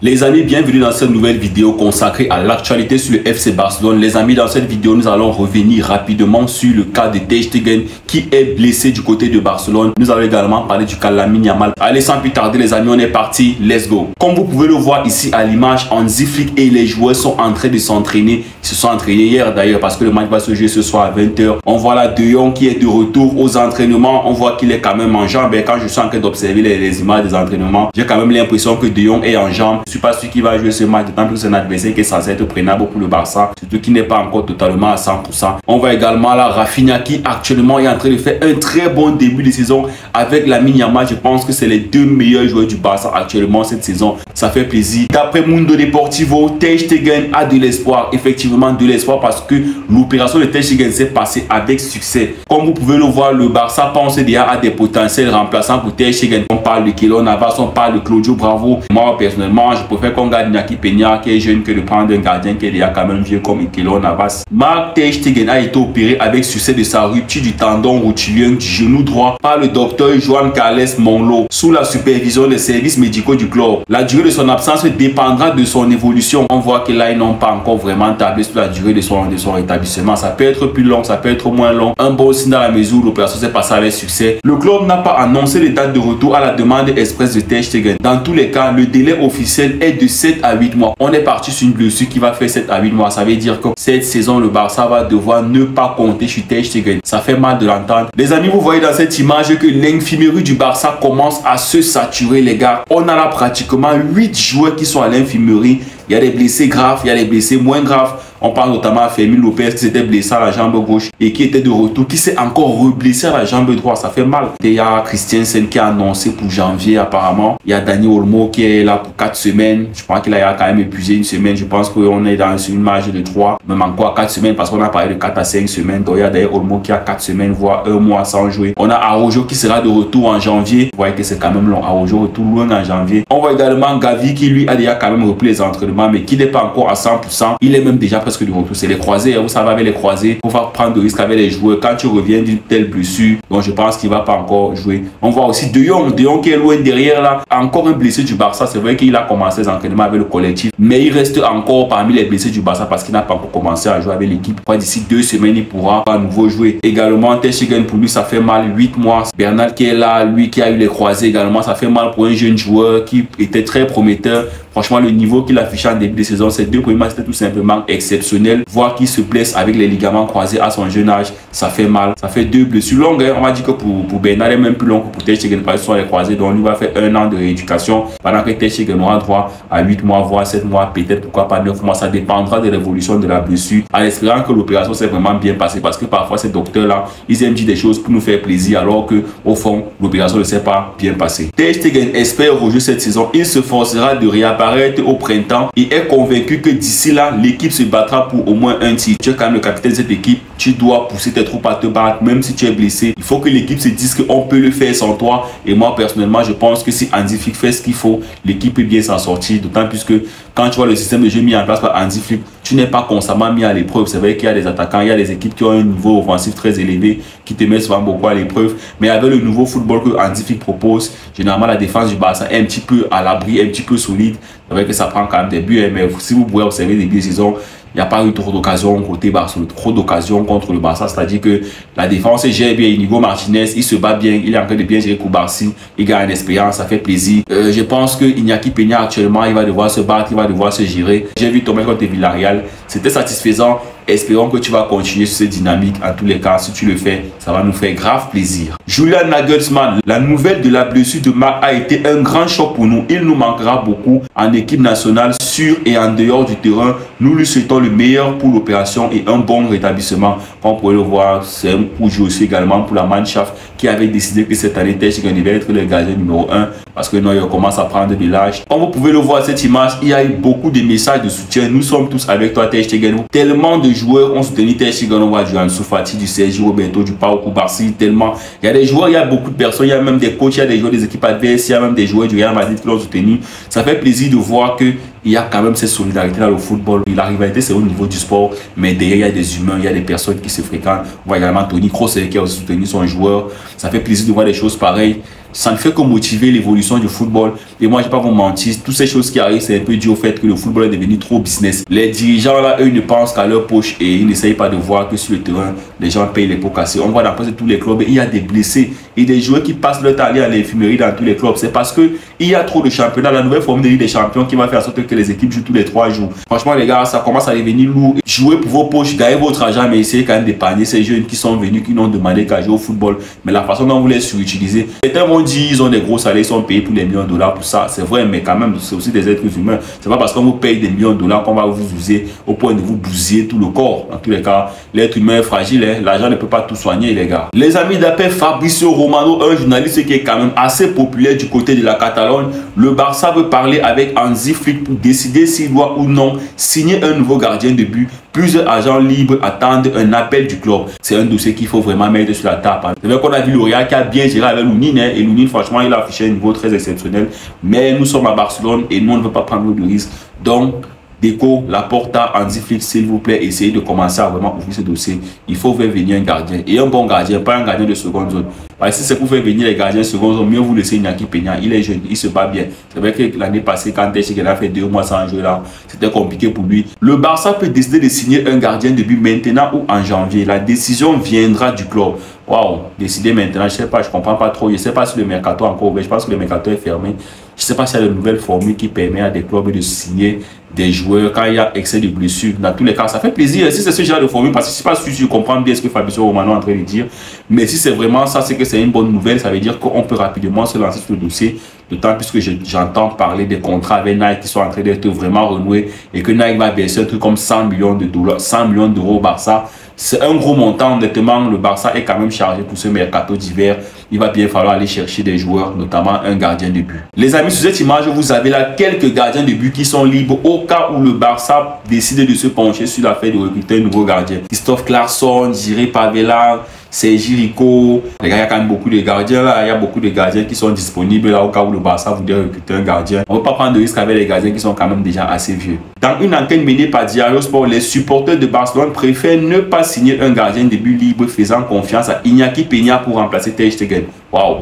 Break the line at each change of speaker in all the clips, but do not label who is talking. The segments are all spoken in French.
Les amis, bienvenue dans cette nouvelle vidéo consacrée à l'actualité sur le FC Barcelone. Les amis, dans cette vidéo, nous allons revenir rapidement sur le cas de Ter Stegen qui est blessé du côté de Barcelone. Nous allons également parler du cas de Lamine Yamal. Allez, sans plus tarder les amis, on est parti, let's go. Comme vous pouvez le voir ici à l'image, Hansi Flick et les joueurs sont en train de s'entraîner. Ils se sont entraînés hier d'ailleurs parce que le match va se jouer ce soir à 20 h. On voit là De Jong qui est de retour aux entraînements. On voit qu'il est quand même en jambes. Et quand je suis en train d'observer les images des entraînements, j'ai quand même l'impression que De Jong est en jambes. Je ne suis pas sûr qu'il va jouer ce match, d'autant plus que c'est un adversaire qui est censé être prenable pour le Barça, surtout qui n'est pas encore totalement à 100%. On voit également là Rafinha qui actuellement est en train de faire un très bon début de saison avec Lamine Yamal. Je pense que c'est les deux meilleurs joueurs du Barça actuellement cette saison. Ça fait plaisir. D'après Mundo Deportivo, Ter Stegen a de l'espoir, effectivement de l'espoir parce que l'opération de Ter Stegen s'est passée avec succès. Comme vous pouvez le voir, le Barça pense déjà à des potentiels remplaçants pour Ter Stegen. On parle de Keylor Navas, on parle de Claudio Bravo. Moi personnellement, je préfère qu'on garde Iñaki Peña qui est jeune que de prendre un gardien qui est déjà quand même vieux comme Keylor Navas. Marc Ter Stegen a été opéré avec succès de sa rupture du tendon rotulien du genou droit par le docteur Joan Carles Monlo sous la supervision des services médicaux du club. La durée de son absence dépendra de son évolution. On voit que là ils n'ont pas encore vraiment tablé sur la durée de son rétablissement. Ça peut être plus long, ça peut être moins long. Un bon signe dans la mesure où l'opération s'est passée avec succès. Le club n'a pas annoncé les dates de retour à la demande express de Ter Stegen. Dans tous les cas, le délai officiel est de 7 à 8 mois. On est parti sur une blessure qui va faire 7 à 8 mois. Ça veut dire que cette saison, le Barça va devoir ne pas compter sur Ter Stegen. Ça fait mal de l'entendre. Les amis, vous voyez dans cette image que l'infirmerie du Barça commence à se saturer, les gars. On a là pratiquement 8 joueurs qui sont à l'infirmerie. Il y a des blessés graves, il y a des blessés moins graves. On parle notamment à Fermín López qui s'était blessé à la jambe gauche et qui était de retour, qui s'est encore reblessé à la jambe droite. Ça fait mal. Il y a Christensen qui a annoncé pour janvier apparemment. Il y a Dani Olmo qui est là pour 4 semaines. Je pense qu'il a quand même épuisé une semaine. Je pense qu'on est dans une marge de 3, même encore 4 semaines parce qu'on a parlé de 4 à 5 semaines. Donc il y a d'ailleurs Olmo qui a 4 semaines, voire 1 mois sans jouer. On a Araujo qui sera de retour en janvier. Vous voyez que c'est quand même long. Araujo retour loin en janvier. On voit également Gavi qui lui a déjà quand même repris les entraînements mais qui n'est pas encore à 100%. Il est même déjà presque de retour. C'est les croisés. Vous savez, avec les croisés, il faut pas prendre de risques avec les joueurs. Quand tu reviens d'une telle blessure, donc je pense qu'il va pas encore jouer. On voit aussi De Jong qui est loin derrière là. Encore un blessé du Barça. C'est vrai qu'il a commencé les entraînements avec le collectif, mais il reste encore parmi les blessés du Barça parce qu'il n'a pas encore commencé à jouer avec l'équipe. D'ici 2 semaines, il pourra à nouveau jouer. Également, Ter Stegen pour lui, ça fait mal. 8 mois. Bernal qui est là, lui qui a eu les croisés également, ça fait mal pour un jeune joueur qui était très prometteur. Franchement, le niveau qu'il affichait en début de saison, ces 2 premiers matchs, c'était tout simplement exceptionnel. Voir qu'il se blesse avec les ligaments croisés à son jeune âge, ça fait mal. Ça fait 2 blessures longues. On va dire que pour Bernal, est même plus long que pour Ter Stegen parce que ce sont les croisés. Donc, on lui va faire 1 an de rééducation pendant que Ter Stegen aura droit à 8 mois, voire 7 mois, peut-être pourquoi pas 9 mois. Ça dépendra de l'évolution de la blessure. En espérant que l'opération s'est vraiment bien passée parce que parfois, ces docteurs-là, ils aiment dire des choses pour nous faire plaisir alors que au fond, l'opération ne s'est pas bien passée. Ter Stegen espère rejouer cette saison. Il se forcera de réapparaître au printemps et est convaincu que d'ici là, l'équipe se battra pour au moins un titre. Tu es quand même le capitaine de cette équipe. Tu dois pousser tes troupes à te battre, même si tu es blessé. Il faut que l'équipe se dise qu'on peut le faire sans toi. Et moi, personnellement, je pense que si Hansi Flick fait ce qu'il faut, l'équipe peut bien s'en sortir. D'autant plus que quand tu vois le système de jeu mis en place par Hansi Flick, tu n'es pas constamment mis à l'épreuve. C'est vrai qu'il y a des attaquants, il y a des équipes qui ont un niveau offensif très élevé, qui te mettent souvent beaucoup à l'épreuve. Mais avec le nouveau football que Hansi Flick propose, généralement la défense du Barça est un petit peu à l'abri, un petit peu solide. C'est vrai que ça prend quand même des buts, mais si vous pouvez observer les début de saison, il n'y a pas eu trop d'occasions côté Barcelone, trop d'occasions contre le Barça. C'est-à-dire que la défense gère bien. Inigo Martinez, il se bat bien, il est en train de bien gérer Koubarsi, il gagne en expérience, ça fait plaisir. Je pense que Iñaki Peña actuellement, il va devoir se battre, il va devoir se gérer. J'ai vu Thomas contre Villarreal, c'était satisfaisant. Espérons que tu vas continuer sur cette dynamique. En tous les cas, si tu le fais, ça va nous faire grave plaisir. Julian Nagelsmann, la nouvelle de la blessure de Marc a été un grand choc pour nous. Il nous manquera beaucoup en équipe nationale, sur et en dehors du terrain. Nous lui souhaitons le meilleur pour l'opération et un bon rétablissement. Comme vous pouvez le voir, c'est un coup de jeu aussi également pour la Mannschaft qui avait décidé que cette année, Ter Stegen devait être le gardien numéro 1 parce que Neuer commence à prendre de l'âge. Comme vous pouvez le voir cette image, il y a eu beaucoup de messages de soutien. Nous sommes tous avec toi, Ter Stegen. Tellement de joueurs ont soutenu Ter Stegen. On voit du Ansu Fati, du Sergio Roberto, du Pau Koubarsi, tellement. Il y a des joueurs, il y a beaucoup de personnes, il y a même des coachs, il y a des joueurs des équipes adverses, il y a même des joueurs du Real Madrid qui l'ont soutenu. Ça fait plaisir de voir que il y a quand même cette solidarité dans le football. La rivalité, c'est au niveau du sport, mais derrière, il y a des humains, il y a des personnes qui se fréquentent. On voit également Toni Kroos qui a aussi soutenu son joueur. Ça fait plaisir de voir des choses pareilles. ça ne fait que motiver l'évolution du football. Et moi, je ne vais pas vous mentir, toutes ces choses qui arrivent, c'est un peu dû au fait que le football est devenu trop business. Les dirigeants, là, eux, ne pensent qu'à leur poche et ils n'essayent pas de voir que sur le terrain, les gens payent les pots cassés. On voit dans presque tous les clubs, il y a des blessés et des joueurs qui passent leur temps à aller à l'infirmerie dans tous les clubs. C'est parce qu'il y a trop de championnats. La nouvelle formule de Ligue des Champions qui va faire en sorte que les équipes jouent tous les 3 jours. Franchement, les gars, ça commence à devenir lourd. Jouez pour vos poches, gagnez votre argent, mais essayez quand même d'épargner ces jeunes qui sont venus, qui n'ont demandé qu'à jouer au football. Mais la façon dont vous les surutilisez, certains vont dire ils ont des gros salaires, ils sont payés pour des millions de dollars pour ça. C'est vrai, mais quand même, c'est aussi des êtres humains. C'est pas parce qu'on vous paye des millions de dollars qu'on va vous user au point de vous bousiller tout le corps. Dans tous les cas, l'être humain est fragile, hein. L'argent ne peut pas tout soigner, les gars. Les amis d'appel Fabrizio Romano, un journaliste qui est quand même assez populaire du côté de la Catalogne, le Barça veut parler avec Hansi Flick pour décider s'il doit ou non signer un nouveau gardien de but. Plusieurs agents libres attendent un appel du club. C'est un dossier qu'il faut vraiment mettre sur la table. C'est vrai qu'on a vu L'Oréal qui a bien géré avec Lounine, hein, et Lounine, franchement, il a affiché un niveau très exceptionnel. Mais nous sommes à Barcelone et nous, on ne veut pas prendre de risque. Donc, Deco, Laporta, Hansi Flick, s'il vous plaît, essayez de commencer à vraiment ouvrir ce dossier. Il faut faire venir un gardien. Et un bon gardien, pas un gardien de seconde zone. Parce que si c'est pour faire venir les gardiens de seconde zone, mieux vous laissez Iñaki Peña. Il est jeune, il se bat bien. C'est vrai que l'année passée, quand il a fait 2 mois sans jouer là, c'était compliqué pour lui. Le Barça peut décider de signer un gardien de but maintenant ou en janvier. La décision viendra du club. Waouh, décider maintenant, je sais pas, je comprends pas trop. Je sais pas si le mercato est encore ouvert. Je pense que le mercato est fermé. Je sais pas s'il y a de nouvelles formules qui permettent à des clubs de signer des joueurs quand il y a excès de blessures. Dans tous les cas, ça fait plaisir si c'est ce genre de formule, parce que je ne sais pas si je comprends bien ce que Fabrizio Romano est en train de dire. Mais si c'est vraiment ça, c'est que c'est une bonne nouvelle. Ça veut dire qu'on peut rapidement se lancer sur le dossier. D'autant plus que j'entends parler des contrats avec Nike qui sont en train d'être vraiment renoués et que Nike va baisser un truc comme 100 millions de dollars, 100 millions d'euros au Barça. C'est un gros montant. Honnêtement, le Barça est quand même chargé pour ce mercato d'hiver. Il va bien falloir aller chercher des joueurs, notamment un gardien de but. Les amis, sur cette image, vous avez là quelques gardiens de but qui sont libres au cas où le Barça décide de se pencher sur l'affaire de recruter un nouveau gardien. Christophe Clarkson, Jiré Pavela, Sergi Rico. Les gars, il y a quand même beaucoup de gardiens là. Il y a beaucoup de gardiens qui sont disponibles là au cas où le Barça voudrait recruter un gardien. On ne veut pas prendre de risque avec les gardiens qui sont quand même déjà assez vieux. Dans une enquête menée par Diario Sport, les supporters de Barcelone préfèrent ne pas signer un gardien de but libre faisant confiance à Iñaki Peña pour remplacer Ter Stegen. Waouh!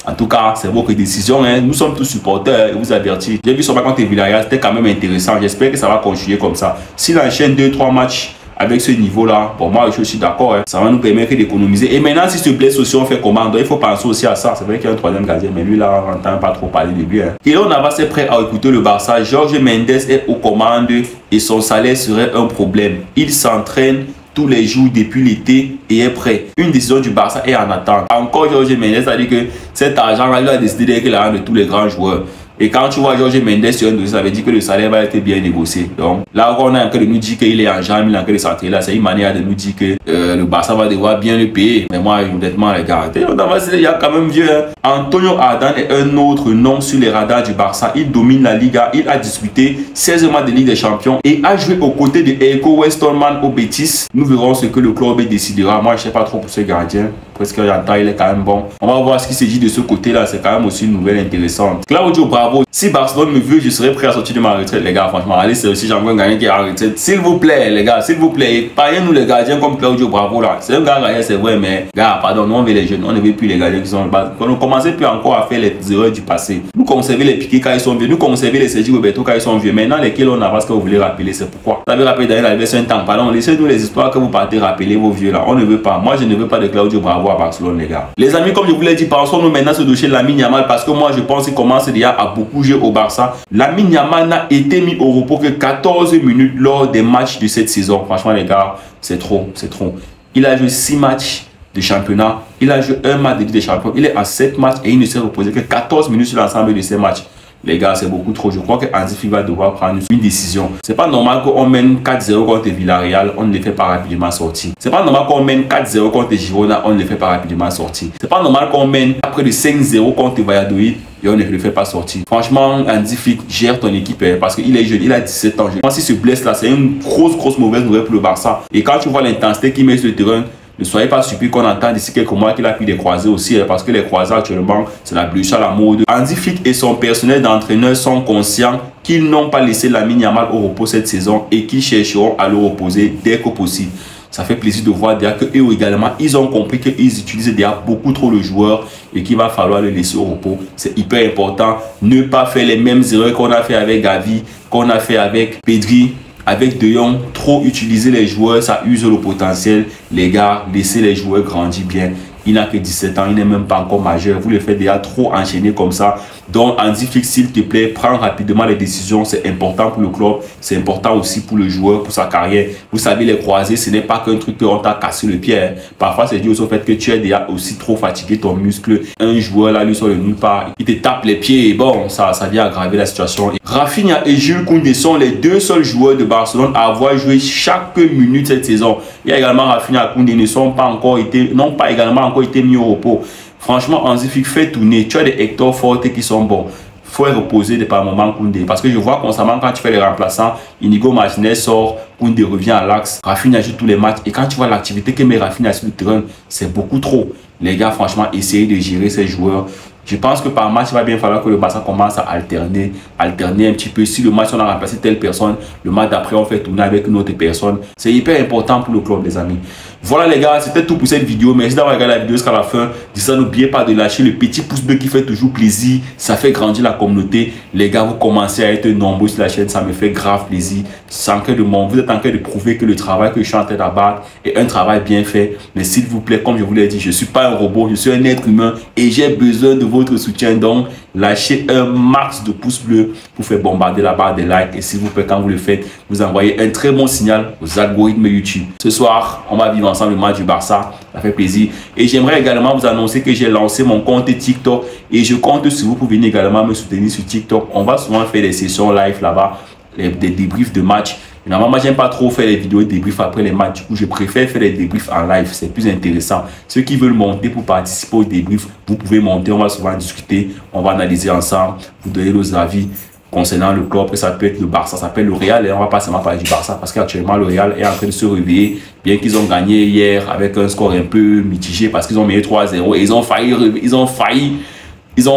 En tout cas, c'est votre décision. Hein. Nous sommes tous supporters et vous avertis. J'ai vu son match contre Villarreal, c'était quand même intéressant. J'espère que ça va continuer comme ça. S'il enchaîne 2-3 matchs avec ce niveau-là, pour moi, je suis d'accord. Hein. Ça va nous permettre d'économiser. Et maintenant, si se blesse aussi, on fait comment? Donc, il faut penser aussi à ça. C'est vrai qu'il y a un troisième gardien, mais lui, là, on n'entend pas trop parler de lui. Hein. Et là, on avance prêt à écouter le Barça. Jorge Mendes est aux commandes et son salaire serait un problème. Il s'entraîne tous les jours depuis l'été et est prêt. Une décision du Barça est en attente. Encore Jorge Mendes a dit que cet argent-là, il a décidé d'être l'argent de tous les grands joueurs. Et quand tu vois Jorge Mendes sur un dossier, ça veut dire que le salaire va être bien négocié. Donc là, on a en train de nous dire qu'il est en jambe, il est en train de s'entraîner là. C'est une manière de nous dire que le Barça va devoir bien le payer. Mais moi, honnêtement, les gars, il y a quand même vieux. Hein. Antonio Ardan est un autre nom sur les radars du Barça. Il domine la Liga. Il a disputé 16 mois de Ligue des Champions et a joué aux côtés de Eiko Westerman au Betis. Nous verrons ce que le club décidera. Moi, je ne sais pas trop pour ce gardien. Parce qu'il est quand même bon. On va voir ce qui se dit de ce côté-là. C'est quand même aussi une nouvelle intéressante. Claudio Bravo. Si Barcelone me veut, je serai prêt à sortir de ma retraite, les gars. Franchement, allez, c'est aussi j'aimerais un gardien qui est en retraite. S'il vous plaît, les gars, s'il vous plaît, payez-nous les gardiens comme Claudio Bravo là. C'est un gardien, c'est vrai, mais gars, pardon, nous on veut les jeunes, on ne veut plus les gardiens qui sont là. On ne commençait plus encore à faire les erreurs du passé. Nous conserver les Piqué quand ils sont vieux, nous conserver les Sergi Roberto quand ils sont vieux. Maintenant, lesquels on avance que vous voulez rappeler, c'est pourquoi. Vous avez rappelé Daniel Alves un temps, pardon, laissez-nous les histoires que vous partez rappeler vos vieux là. On ne veut pas. Moi, je ne veux pas de Claudio Bravo à Barcelone, les gars. Les amis, comme je vous l'ai dit, pensons-nous maintenant ce dossier de Lamine Yamal parce que moi, je pense qu'il commence déjà à beaucoup jouer au Barça. Lamine Yamal n'a été mis au repos que 14 minutes lors des matchs de cette saison. Franchement, les gars, c'est trop, c'est trop. Il a joué 6 matchs de championnat. Il a joué un match de Ligue des Champions. Il est à 7 matchs et il ne s'est reposé que 14 minutes sur l'ensemble de ces matchs. Les gars, c'est beaucoup trop. Je crois que Hansi Flick va devoir prendre une décision. C'est pas normal qu'on mène 4-0 contre Villarreal, on ne les fait pas rapidement sortir. C'est pas normal qu'on mène 4-0 contre Girona, on ne les fait pas rapidement sortir. C'est pas normal qu'on mène après de 5-0 contre Valladolid et on ne le fait pas sortir. Franchement, Hansi Flick gère ton équipe parce qu'il est jeune, il a 17 ans. Je pense que s'il se blesse là, c'est une grosse mauvaise nouvelle pour le Barça. Et quand tu vois l'intensité qu'il met sur le terrain, ne soyez pas surpris qu'on entend d'ici quelques mois qu'il a pris des croisés aussi, parce que les croisés actuellement, c'est la blessure à la mode. Hansi Flick et son personnel d'entraîneur sont conscients qu'ils n'ont pas laissé Lamine Yamal au repos cette saison et qu'ils chercheront à le reposer dès que possible. Ça fait plaisir de voir déjà que eux également, ils ont compris qu'ils utilisent déjà beaucoup trop le joueur et qu'il va falloir le laisser au repos. C'est hyper important. Ne pas faire les mêmes erreurs qu'on a fait avec Gavi, qu'on a fait avec Pedri, avec De Jong. Trop utiliser les joueurs, ça use le potentiel. Les gars, laissez les joueurs grandir bien. Il n'a que 17 ans, il n'est même pas encore majeur. Vous le faites déjà trop enchaîner comme ça. Donc, Hansi Flick, s'il te plaît, prends rapidement les décisions. C'est important pour le club. C'est important aussi pour le joueur, pour sa carrière. Vous savez, les croisés, ce n'est pas qu'un truc qu'on t'a cassé le pied. Parfois, c'est dû au fait que tu es déjà aussi trop fatigué ton muscle. Un joueur, là, lui, sort de nulle part. Il te tape les pieds. Et bon, ça vient aggraver la situation. Rafinha et Jules Koundé sont les deux seuls joueurs de Barcelone à avoir joué chaque minute cette saison. Il y a également Rafinha et Koundé n'ont pas encore été mis au repos. Franchement, Hansi Flick fait tourner. Tu as des Hector Forte qui sont bons. Il faut reposer par moment Koundé. Parce que je vois constamment quand tu fais les remplaçants, Inigo Martinez sort, Koundé revient à l'axe, Rafinha joue tous les matchs. Et quand tu vois l'activité que met Rafinha sur le terrain, c'est beaucoup trop. Les gars, franchement, essayez de gérer ces joueurs. Je pense que par match, il va bien falloir que le Barça commence à alterner un petit peu. Si le match, on a remplacé telle personne, le match d'après, on fait tourner avec une autre personne. C'est hyper important pour le club, les amis. Voilà, les gars, c'était tout pour cette vidéo. Merci d'avoir regardé la vidéo jusqu'à la fin. D'ici là, n'oubliez pas de lâcher le petit pouce bleu qui fait toujours plaisir. Ça fait grandir la communauté. Les gars, vous commencez à être nombreux sur la chaîne. Ça me fait grave plaisir. Vous êtes en train de prouver que le travail que je suis en train d'abattre est un travail bien fait. Mais s'il vous plaît, comme je vous l'ai dit, je ne suis pas un robot, je suis un être humain et j'ai besoin de votre soutien. Donc, lâchez un max de pouces bleus pour faire bombarder la barre des likes. Et s'il vous plaît, quand vous le faites, vous envoyez un très bon signal aux algorithmes YouTube. Ce soir, on va vivre ensemble le match du Barça. Ça fait plaisir. Et j'aimerais également vous annoncer que j'ai lancé mon compte TikTok. Et je compte sur vous pour venir également me soutenir sur TikTok. On va souvent faire des sessions live là-bas, des débriefs de match. Normalement, moi, j'aime pas trop faire les vidéos de débriefs après les matchs. Du coup, je préfère faire les débriefs en live. C'est plus intéressant. Ceux qui veulent monter pour participer au débrief, vous pouvez monter. On va souvent discuter. On va analyser ensemble. Vous donner nos avis concernant le club. Ça peut être le Barça, ça peut être le Real. Et on va pas seulement parler du Barça parce qu'actuellement, le Real est en train de se réveiller. Bien qu'ils ont gagné hier avec un score un peu mitigé parce qu'ils ont mis 3-0 et ils ont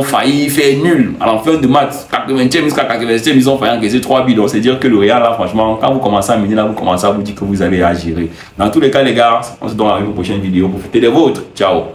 failli faire nul. À la fin de match, 80e jusqu'à 87e, ils ont failli encaisser 3 buts. Donc, c'est dire que le Real, là, franchement, quand vous commencez à mener, là, vous commencez à vous dire que vous avez à gérer. Dans tous les cas, les gars, on se donne à une prochaine vidéo pour fêter les vôtres. Ciao.